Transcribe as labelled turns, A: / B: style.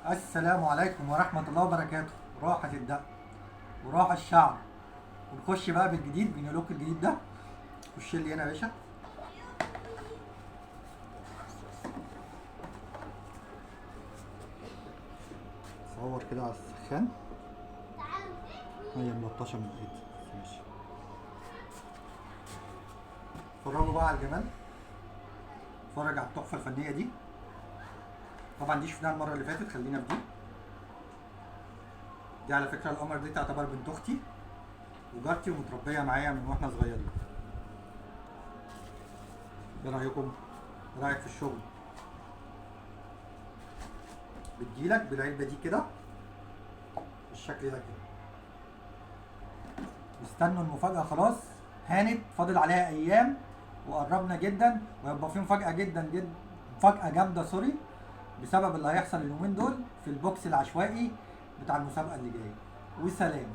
A: السلام عليكم ورحمة الله وبركاته. راحة الدق وراحة الشعب. ونخش بقى بالجديد، بنلوك الجديد ده. خش لي هنا يا باشا. صور كده على السخان. هي ملطشة من الايد بس ماشي. اتفرجوا بقى على الجمال. اتفرج على التحفة الفنية دي. طبعا دي شفناها المرة اللي فاتت، خلينا في دي. دي على فكرة القمر دي تعتبر بنت اختي وجارتي ومتربية معايا من واحنا صغيرين. ايه رأيكم؟ ايه رأيك في الشغل؟ بتجيلك بالعلبة دي كده بالشكل ده كده. استنوا المفاجأة، خلاص هانت، فاضل عليها أيام وقربنا جدا، ويبقى في مفاجأة جدا مفاجأة جامدة سوري، بسبب اللي هيحصل اليومين دول في البوكس العشوائي بتاع المسابقة اللي جاية. وسلام.